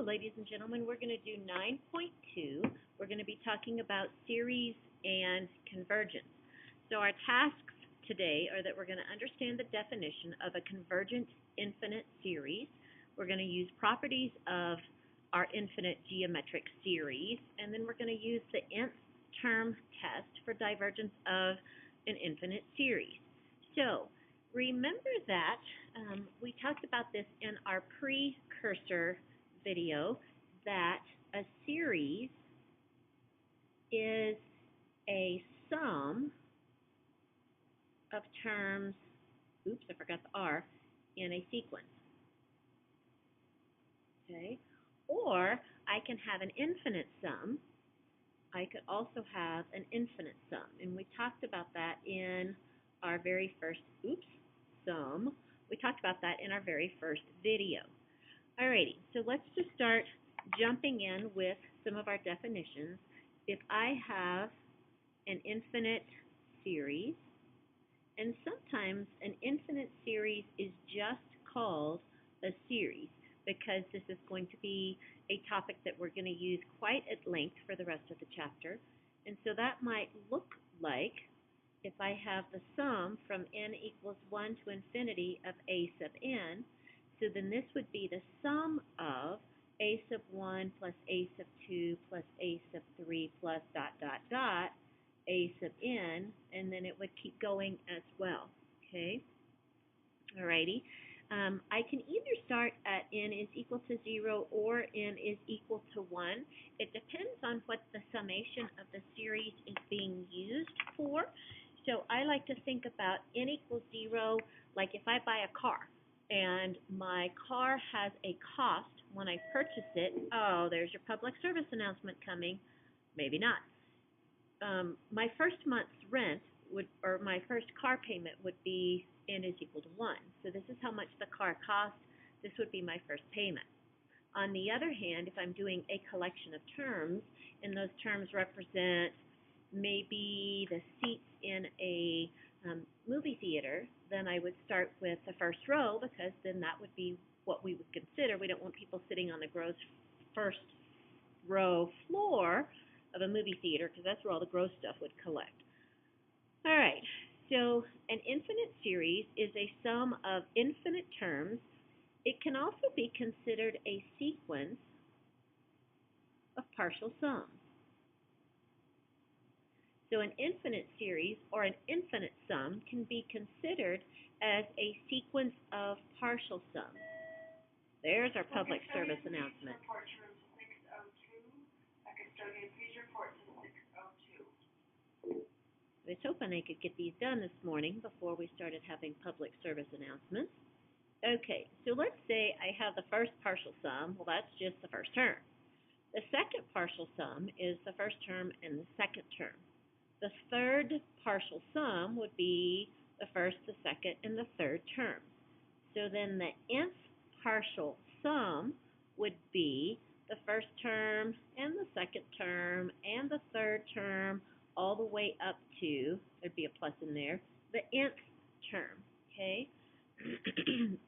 ladies and gentlemen, we're going to do 9.2. We're going to be talking about series and convergence. So our tasks today are that we're going to understand the definition of a convergent infinite series. We're going to use properties of our infinite geometric series, and then we're going to use the nth term test for divergence of an infinite series. So remember that we talked about this in our precursor video, that a series is a sum of terms, oops, I forgot the R, in a sequence. Okay? Or I can have an infinite sum. I could also have an infinite sum. And we talked about that in our very first, sum. We talked about that in our very first video. Alrighty, so let's just start jumping in with some of our definitions. If I have an infinite series, and sometimes an infinite series is just called a series because this is going to be a topic that we're going to use quite at length for the rest of the chapter. And so that might look like, if I have the sum from n equals 1 to infinity of a sub n, so then this would be the sum of a sub 1 plus a sub 2 plus a sub 3 plus dot, dot, dot, a sub n, and then it would keep going as well, okay? Alrighty. I can either start at n is equal to 0 or n is equal to 1. It depends on what the summation of the series is being used for. So I like to think about n equals 0, like if I buy a car and my car has a cost when I purchase it. Oh, there's your public service announcement coming. Maybe not. My first month's rent would, or my first car payment would be n is equal to 1. So this is how much the car costs. This would be my first payment. On the other hand, if I'm doing a collection of terms, and those terms represent maybe the seats in a movie theater, then I would start with the first row, because then that would be what we would consider. We don't want people sitting on the first row floor of a movie theater, because that's where all the gross stuff would collect. All right, so an infinite series is a sum of infinite terms. It can also be considered a sequence of partial sums. So an infinite series or an infinite sum can be considered as a sequence of partial sums. There's our public service announcement. I was hoping I could get these done this morning before we started having public service announcements. Okay, so let's say I have the first partial sum. Well, that's just the first term. The second partial sum is the first term and the second term. The third partial sum would be the first, the second, and the third terms. So then the nth partial sum would be the first term and the second term and the third term all the way up to, there'd be a plus in there, the nth term, okay?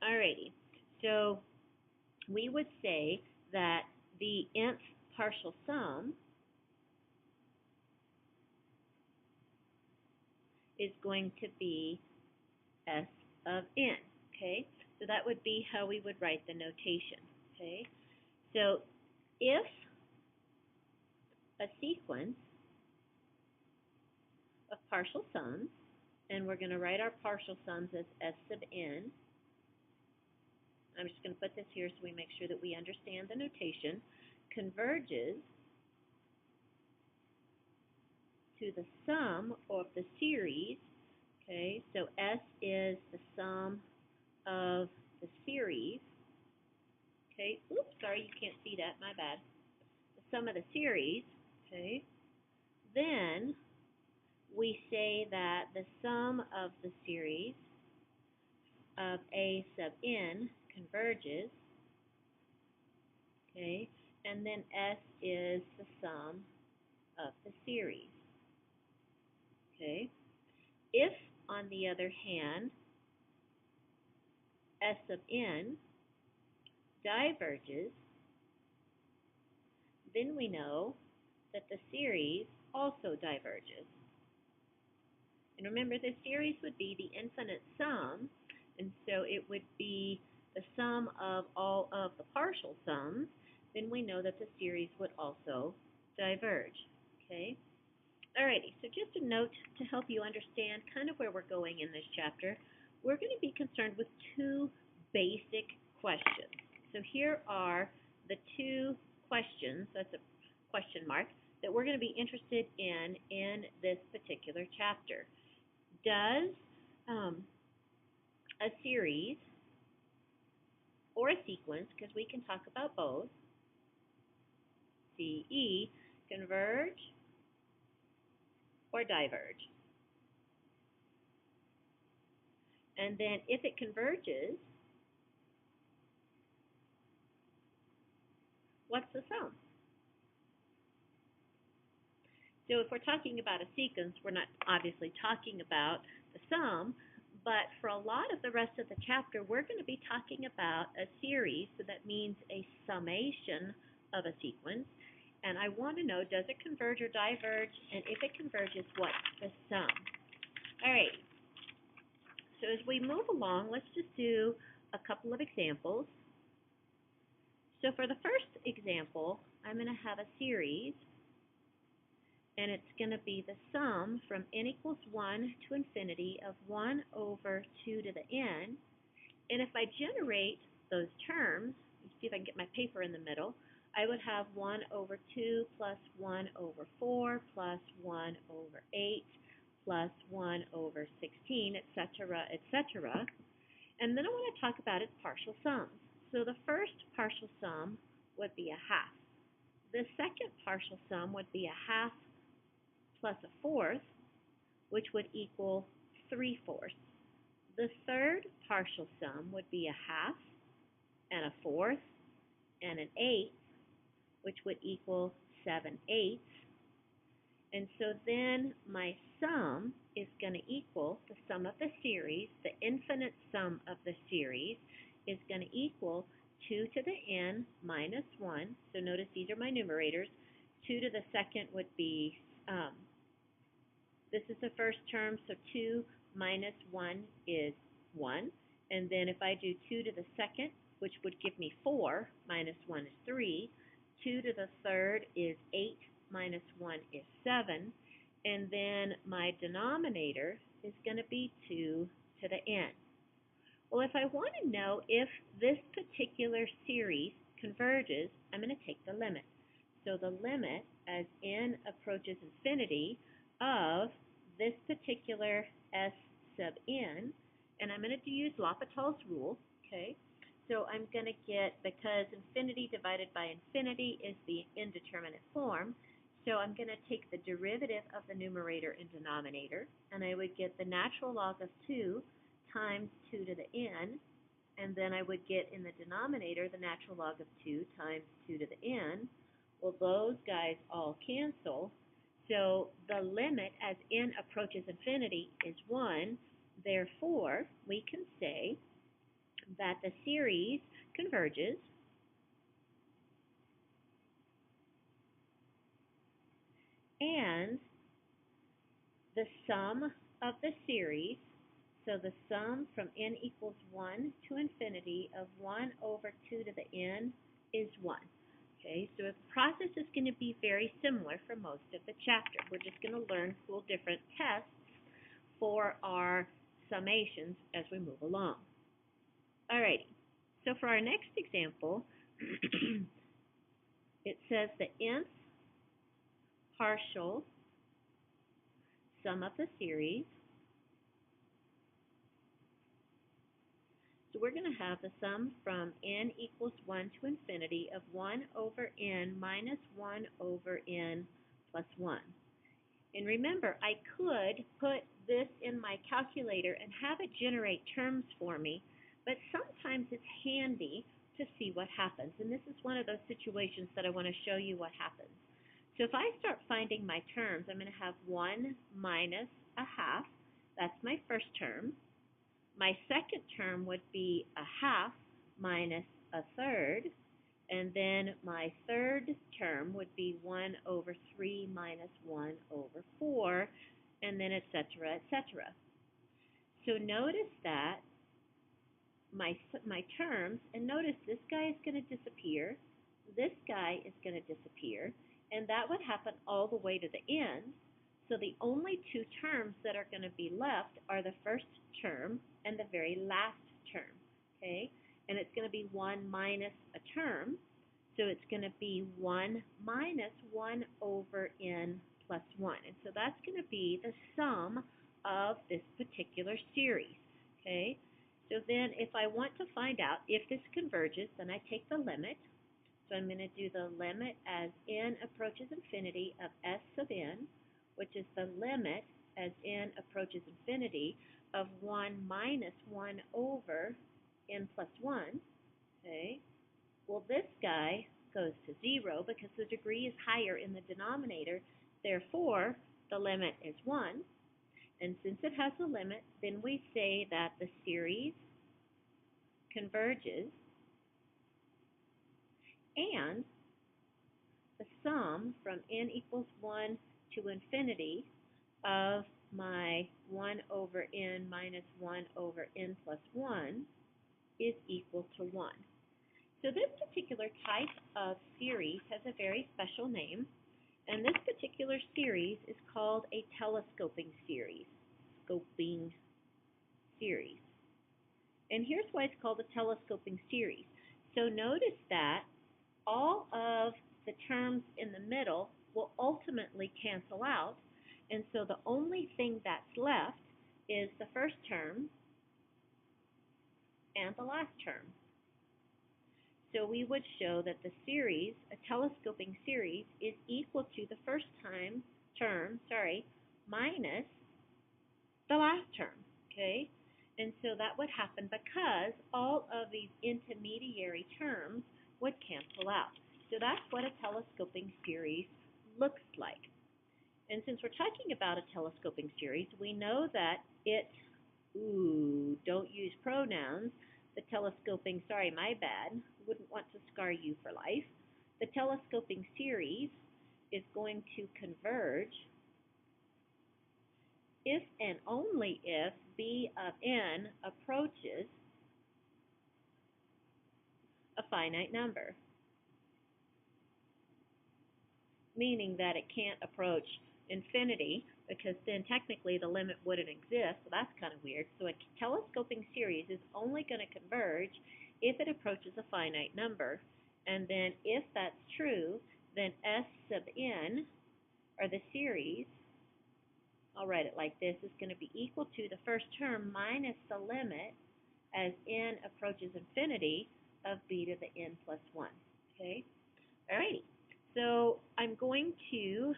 Alrighty, so we would say that the nth partial sum is going to be S of n, okay? So that would be how we would write the notation, okay? So if a sequence of partial sums, and we're going to write our partial sums as S sub n. I'm just going to put this here so we make sure that we understand the notation, converges to the sum of the series, okay? So S is the sum of the series, okay? Oops, sorry, you can't see that, my bad. The sum of the series, okay? Then we say that the sum of the series of a sub n converges, okay? And then S is the sum of the series, okay? If, on the other hand, S sub n diverges then we know that the series also diverges. And remember, the series would be the infinite sum, and so it would be the sum of all of the partial sums. Then we know that the series would also diverge. Okay? Alrighty, so just a note to help you understand kind of where we're going in this chapter. We're going to be concerned with two basic questions. So here are the two questions, that's a question mark, that we're going to be interested in this particular chapter. Does a series or a sequence, because we can talk about both, CE, converge or diverge? And then if it converges, what's the sum? So if we're talking about a sequence, we're not obviously talking about the sum, but for a lot of the rest of the chapter, we're going to be talking about a series, so that means a summation of a sequence. And I want to know, does it converge or diverge? And if it converges, what's the sum? All right. So as we move along, let's just do a couple of examples. So for the first example, I'm going to have a series, and it's going to be the sum from n equals 1 to infinity of 1 over 2 to the n. And if I generate those terms, let's see if I can get my paper in the middle, I would have 1 over 2 plus 1 over 4 plus 1 over 8 plus 1 over 16, etc., etc. And then I want to talk about its partial sums. So the first partial sum would be a half. The second partial sum would be a half plus a fourth, which would equal 3/4. The third partial sum would be a half and a fourth and an eighth, which would equal 7/8. And so then my sum is going to equal the sum of the series, the infinite sum of the series is going to equal 2 to the n minus 1. So notice these are my numerators. 2 to the second would be, this is the first term, so 2 minus 1 is 1. And then if I do 2 to the second, which would give me 4, minus 1 is 3. 2 to the third is 8, minus 1 is 7. And then my denominator is going to be 2 to the n. Well, if I want to know if this particular series converges, I'm going to take the limit. So the limit as n approaches infinity of this particular s sub n, and I'm going to use L'Hopital's rule, okay? So I'm going to get, because infinity divided by infinity is the indeterminate form, so I'm going to take the derivative of the numerator and denominator, and I would get the natural log of 2 times 2 to the n, and then I would get in the denominator the natural log of 2 times 2 to the n. Well, those guys all cancel, so the limit as n approaches infinity is 1. Therefore, we can say that the series converges and the sum of the series, so the sum from n equals 1 to infinity of 1 over 2 to the n is 1. Okay, so the process is going to be very similar for most of the chapter. We're just going to learn cool different tests for our summations as we move along. Alrighty, so for our next example, it says the nth partial sum of the series. So we're going to have the sum from n equals 1 to infinity of 1 over n minus 1 over n plus 1. And remember, I could put this in my calculator and have it generate terms for me, but sometimes it's handy to see what happens. And this is one of those situations that I want to show you what happens. So if I start finding my terms, I'm going to have 1 minus a half. That's my first term. My second term would be a half minus a third. And then my third term would be 1 over 3 minus 1 over 4, and then et cetera, et cetera. So notice that my terms, and notice this guy is going to disappear, this guy is going to disappear, and that would happen all the way to the end. So the only two terms that are going to be left are the first term and the very last term, okay? And it's going to be 1 minus a term, so it's going to be 1 minus 1 over n plus 1. And so that's going to be the sum of this particular series, okay? So then if I want to find out if this converges, then I take the limit. So I'm going to do the limit as n approaches infinity of s sub n, which is the limit as n approaches infinity of 1 minus 1 over n plus 1, okay? Well, this guy goes to 0 because the degree is higher in the denominator. Therefore, the limit is 1. And since it has a limit, then we say that the series converges and the sum from n equals 1 to infinity of my 1 over n minus 1 over n plus 1 is equal to 1. So this particular type of series has a very special name, and this particular series is called a telescoping series. Scoping series. And here's why it's called a telescoping series. So notice that all of the terms in the middle will ultimately cancel out, and so the only thing that's left is the first term and the last term. So we would show that the series, a telescoping series, is equal to the first term minus the last term, okay? And so that would happen because all of these intermediary terms would cancel out. So that's what a telescoping series looks like. And since we're talking about a telescoping series, we know that don't use pronouns. The telescoping, my bad, wouldn't want to scar you for life. The telescoping series is going to converge if and only if b of n approaches a finite number, meaning that it can't approach infinity because then technically the limit wouldn't exist, so that's kind of weird. So a telescoping series is only going to converge if it approaches a finite number, and then if that's true, then s sub n, or the series, I'll write it like this, is going to be equal to the first term minus the limit as n approaches infinity of b to the n plus 1. Okay? Alrighty. So I'm going to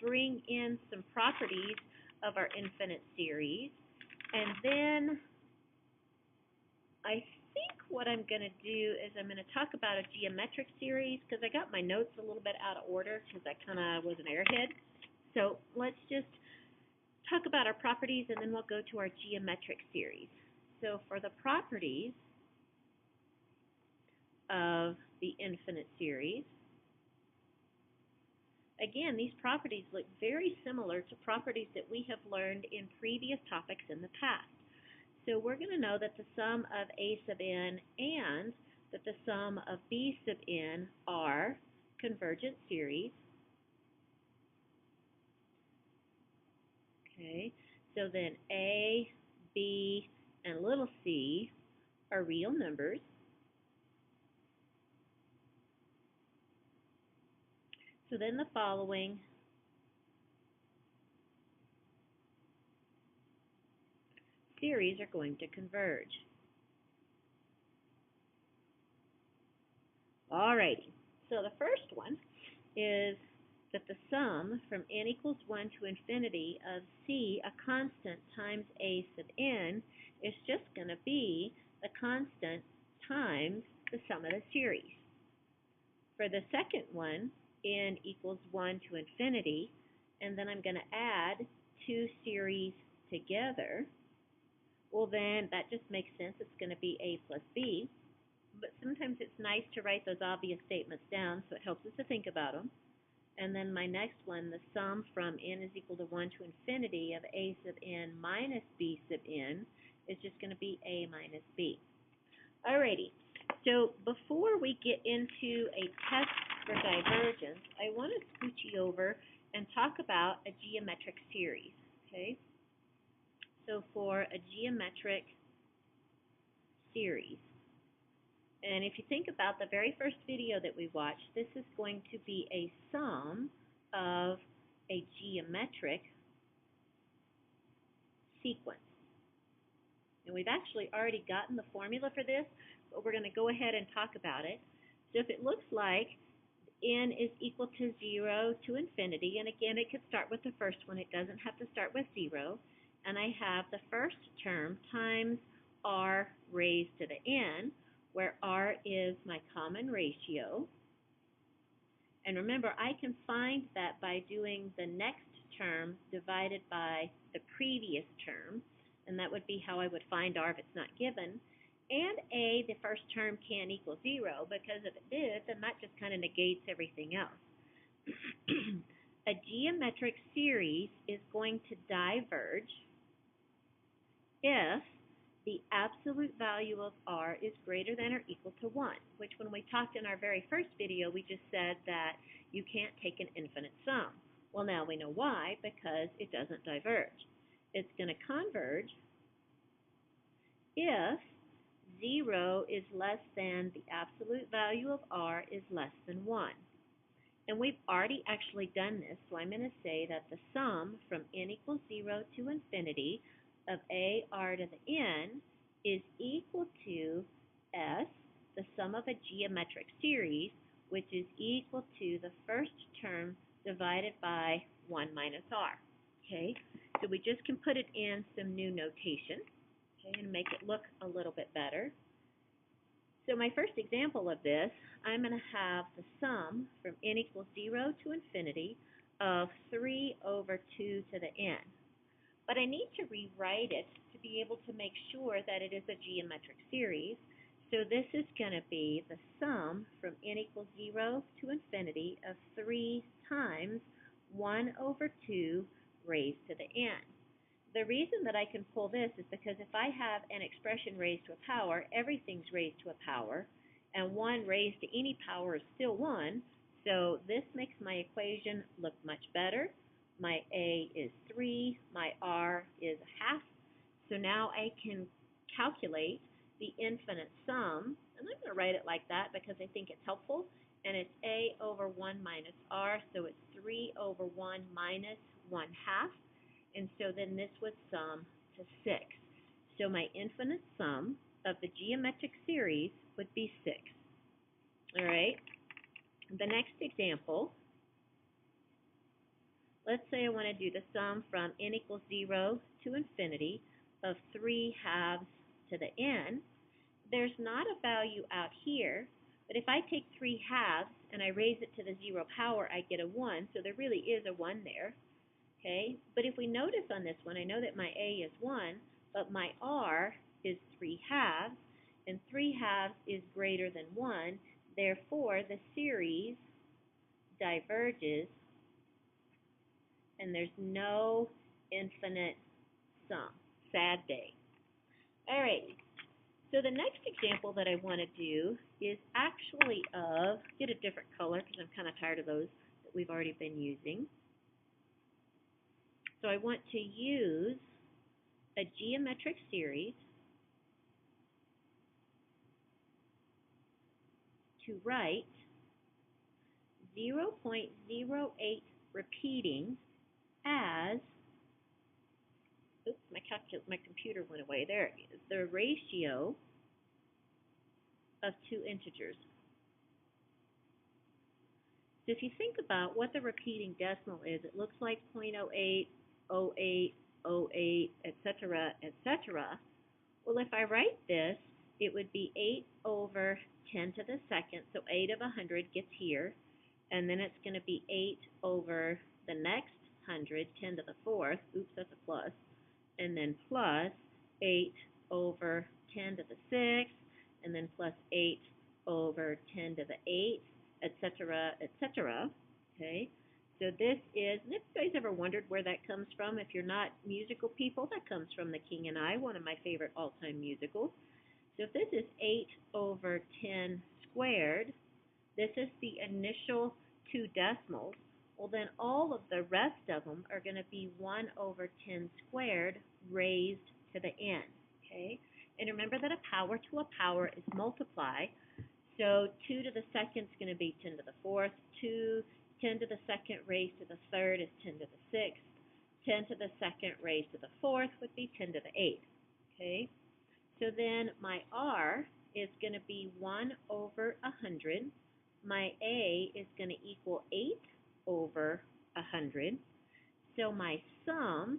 bring in some properties of our infinite series, and then I think what I'm going to do is I'm going to talk about a geometric series because I got my notes a little bit out of order because I kind of was an airhead. So let's just talk about our properties, and then we'll go to our geometric series. So for the properties of the infinite series, again, these properties look very similar to properties that we have learned in previous topics in the past. So we're going to know that the sum of a sub n and that the sum of b sub n are convergent series. Okay, so then a, b, and little c are real numbers. So then the following series are going to converge. Alrighty, so the first one is that the sum from n equals 1 to infinity of c, a constant, times a sub n is just going to be the constant times the sum of the series. For the second one, n equals 1 to infinity, and then I'm going to add two series together. Well, then that just makes sense. It's going to be a plus b. but sometimes it's nice to write those obvious statements down, so it helps us to think about them. And then my next one, the sum from n is equal to 1 to infinity of a sub n minus b sub n is just going to be a minus b. Alrighty, so before we get into a test for divergence, I want to scooch you over and talk about a geometric series, okay? So for a geometric series, and if you think about the very first video that we watched, this is going to be a sum of a geometric sequence. And we've actually already gotten the formula for this, but we're going to go ahead and talk about it. So if it looks like n is equal to 0 to infinity, and again, it could start with the first one. It doesn't have to start with 0. And I have the first term times r raised to the n, where r is my common ratio. And remember, I can find that by doing the next term divided by the previous term, and that would be how I would find r if it's not given. And a, the first term, can't equal 0, because if it did, then that just kind of negates everything else. A geometric series is going to diverge if the absolute value of r is greater than or equal to 1, which when we talked in our very first video, we just said that you can't take an infinite sum. Well, now we know why, because it doesn't diverge. It's going to converge if 0 is less than the absolute value of r is less than 1. And we've already actually done this, so I'm going to say that the sum from n equals 0 to infinity of a r to the n is equal to s, the sum of a geometric series, which is equal to the first term divided by 1 minus r. Okay, so we just can put it in some new notation, okay, and make it look a little bit better. So my first example of this, I'm going to have the sum from n equals 0 to infinity of 3 over 2 to the n. But I need to rewrite it to be able to make sure that it is a geometric series. So this is going to be the sum from n equals 0 to infinity of 3 times 1 over 2 raised to the n. The reason that I can pull this is because if I have an expression raised to a power, everything's raised to a power, and 1 raised to any power is still 1, so this makes my equation look much better. My a is 3, my r is a half, so now I can calculate the infinite sum, and I'm going to write it like that because I think it's helpful, and it's a over 1 minus r, so it's 3 over 1 minus 1 half. And so then this would sum to 6. So my infinite sum of the geometric series would be 6. All right. The next example, let's say I want to do the sum from n equals 0 to infinity of 3 halves to the n. There's not a value out here, but if I take 3 halves and I raise it to the 0 power, I get a 1, so there really is a 1 there. Okay, but if we notice on this one, I know that my a is 1, but my r is 3 halves, and 3 halves is greater than 1. Therefore, the series diverges, and there's no infinite sum. Sad day. All right, so the next example that I want to do is actually get a different color because I'm kind of tired of those that we've already been using. So I want to use a geometric series to write 0.08 repeating as, oops, my computer went away. There it is. The ratio of two integers. So if you think about what the repeating decimal is, it looks like 0.08, 08, 08, etc., etc. Well, if I write this, it would be 8 over 10 to the second, so 8 of 100 gets here, and then it's going to be 8 over the next 100, 10 to the fourth, oops, that's a plus, and then plus 8 over 10 to the sixth, and then plus 8 over 10 to the 8th, etc., etc. Okay, so this is, and if you guys ever wondered where that comes from, if you're not musical people, that comes from The King and I, one of my favorite all-time musicals. So if this is 8 over 10 squared, this is the initial two decimals. Well, then all of the rest of them are going to be 1 over 10 squared raised to the n. Okay? And remember that a power to a power is multiply. So 2 to the second is going to be 10 to the fourth. 10 to the second raised to the third is 10 to the sixth. 10 to the second raised to the fourth would be 10 to the eighth. Okay? So then my r is going to be 1 over 100. My a is going to equal 8 over 100. So my sum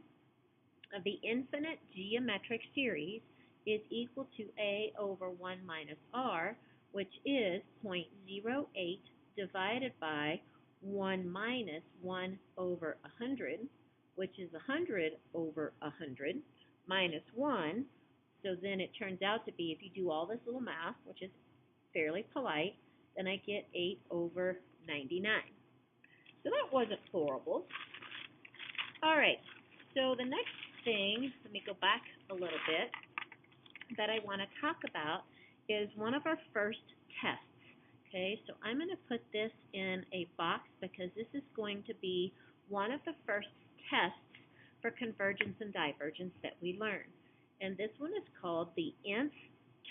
of the infinite geometric series is equal to a over 1 minus r, which is 0.08 divided by 1 minus 1 over 100, which is 100 over 100, minus 1. So then it turns out to be, if you do all this little math, which is fairly polite, then I get 8 over 99. So that wasn't horrible. All right, so the next thing, let me go back a little bit, that I want to talk about is one of our first tests. Okay, so I'm going to put this in a box because this is going to be one of the first tests for convergence and divergence that we learn. And this one is called the nth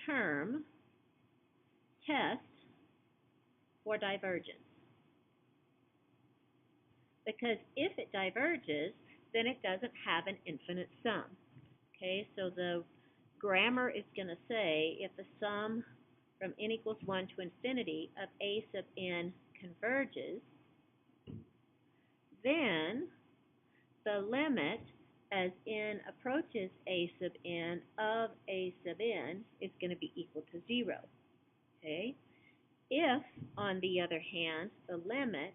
term test for divergence. Because if it diverges, then it doesn't have an infinite sum. Okay, so the grammar is going to say if the sum from n equals 1 to infinity of a sub n converges, then the limit as n approaches a sub n of a sub n is going to be equal to 0. Okay? If, on the other hand, the limit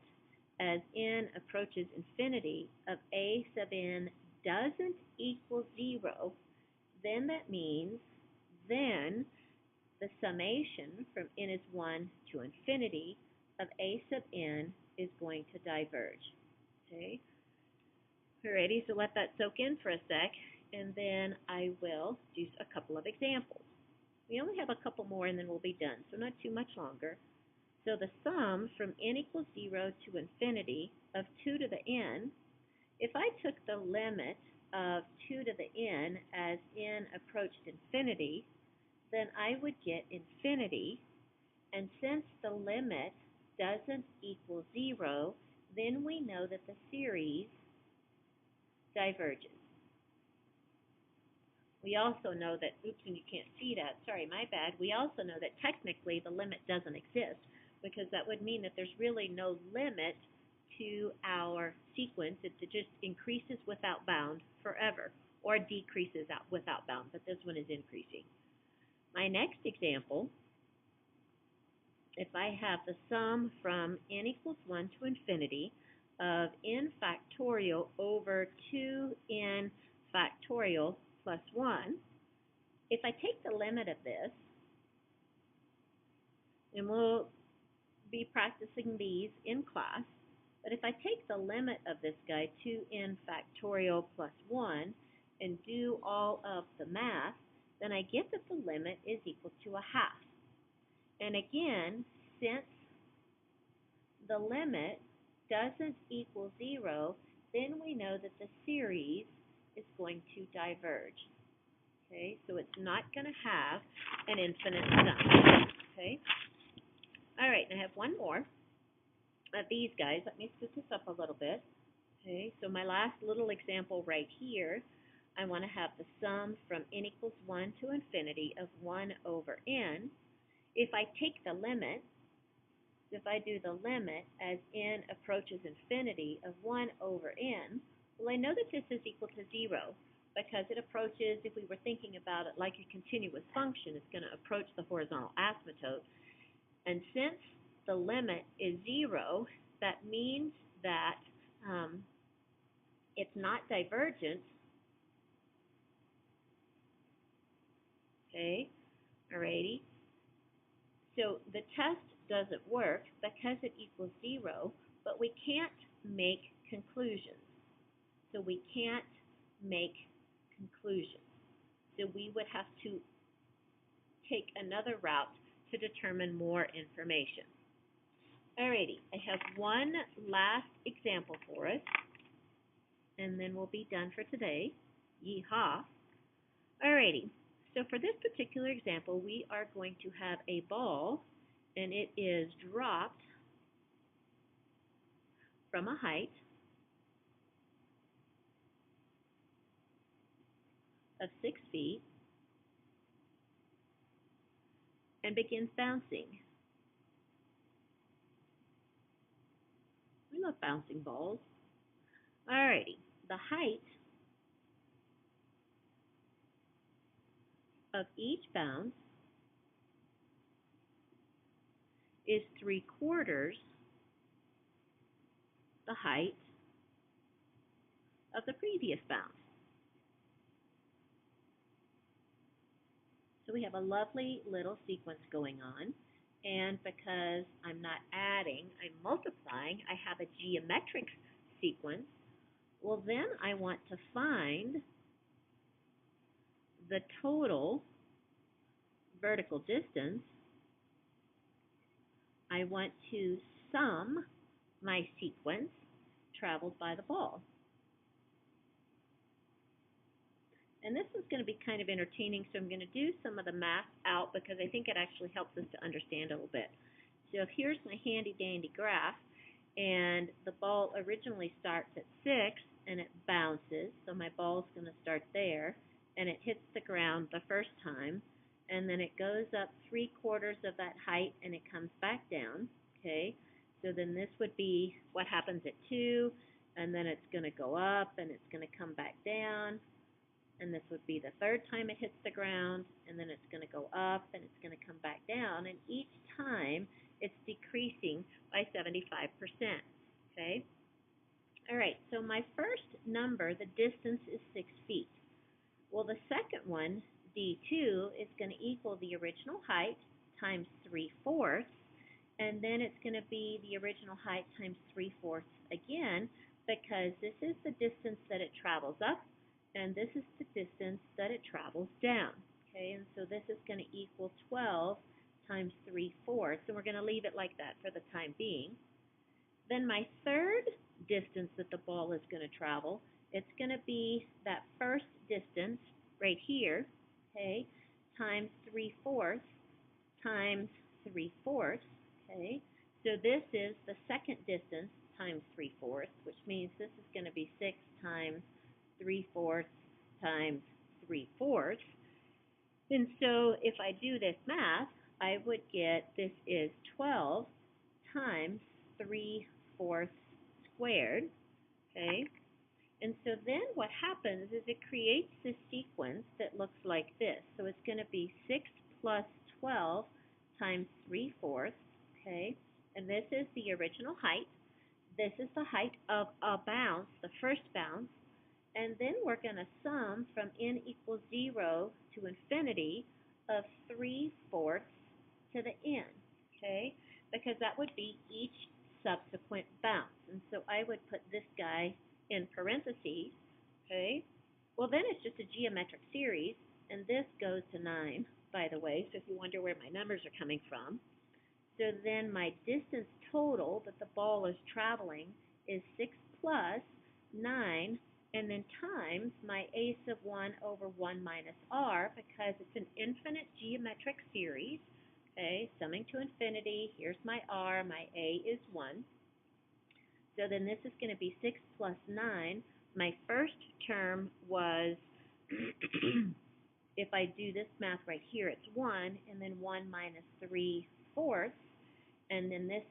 as n approaches infinity of a sub n doesn't equal 0, then that means then the summation from n is 1 to infinity of a sub n is going to diverge. Okay? Alrighty, so let that soak in for a sec, and then I will do a couple of examples. We only have a couple more and then we'll be done, so not too much longer. So the sum from n equals 0 to infinity of 2 to the n, if I took the limit of 2 to the n as n approached infinity, then I would get infinity, and since the limit doesn't equal 0, then we know that the series diverges. We also know that, oops, and you can't see that, sorry, my bad. We also know that technically the limit doesn't exist, because that would mean that there's really no limit to our sequence. It just increases without bound forever, or decreases out without bound, but this one is increasing. My next example, if I have the sum from n equals 1 to infinity of n factorial over 2n factorial plus 1, if I take the limit of this, and we'll be practicing these in class, but if I take the limit of this guy, 2n factorial plus 1, and do all of the math, then I get that the limit is equal to a half. And again, since the limit doesn't equal 0, then we know that the series is going to diverge. Okay, so it's not going to have an infinite sum. Okay, all right, and I have one more of these guys. Let me scoot this up a little bit. Okay, so my last little example right here, I want to have the sum from n equals 1 to infinity of 1 over n. If I take the limit, if I do the limit as n approaches infinity of 1 over n, well, I know that this is equal to 0 because it approaches, if we were thinking about it like a continuous function, it's going to approach the horizontal asymptote. And since the limit is 0, that means that it's not divergent. Okay, alrighty. So the test doesn't work because it equals 0, but we can't make conclusions. So we can't make conclusions. So we would have to take another route to determine more information. Alrighty, I have one last example for us, and then we'll be done for today. Yeehaw. Alrighty, so for this particular example, we are going to have a ball, and it is dropped from a height of 6 feet and begins bouncing. We love bouncing balls. Alrighty, the height of each bounce is 3/4 the height of the previous bounce. So we have a lovely little sequence going on, and because I'm not adding, I'm multiplying, I have a geometric sequence. Well, then I want to find the total vertical distance. I want to sum my sequence traveled by the ball. And this is going to be kind of entertaining, so I'm going to do some of the math out because I think it actually helps us to understand a little bit. So here's my handy-dandy graph, and the ball originally starts at 6, and it bounces. So my ball's going to start there, and it hits the ground the first time, and then it goes up 3/4 of that height, and it comes back down. Okay, so then this would be what happens at 2, and then it's going to go up, and it's going to come back down. And this would be the third time it hits the ground, and then it's going to go up, and it's going to come back down, and each time it's decreasing by 75%, okay? All right, so my first number, the distance is 6 feet. Well, the second one, D2, is going to equal the original height times 3/4, and then it's going to be the original height times 3/4 again, because this is the distance that it travels up, and this is the distance that it travels down, okay? And so this is going to equal 12 times 3/4, and we're going to leave it like that for the time being. Then my third distance that the ball is going to travel, it's going to be that first distance right here, okay, times 3/4 times 3/4, okay? So this is the second distance times 3/4, which means this is going to be 6 times 3/4 times 3/4. And so if I do this math, I would get this is 12 times 3/4 squared, okay? And so then what happens is it creates this sequence that looks like this. So it's going to be 6 plus 12 times 3/4, okay? And this is the original height. This is the height of a bounce, the first bounce. And then we're going to sum from n equals 0 to infinity of 3/4 to the n, okay? Because that would be each subsequent bounce. And so I would put this guy in parentheses, okay? Well, then it's just a geometric series, and this goes to 9, by the way, so if you wonder where my numbers are coming from. So then my distance total that the ball is traveling is 6 plus 9, and then times my a sub 1 over 1 minus r, because it's an infinite geometric series, okay, summing to infinity. Here's my r, my a is 1. So then this is going to be 6 plus 9. My first term was, if I do this math right here, it's 1, and then 1 minus 3/4, and then this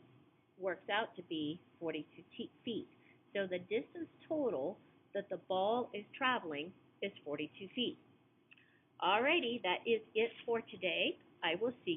works out to be 42 feet. So the distance total that the ball is traveling is 42 feet. Alrighty, that is it for today. I will see you.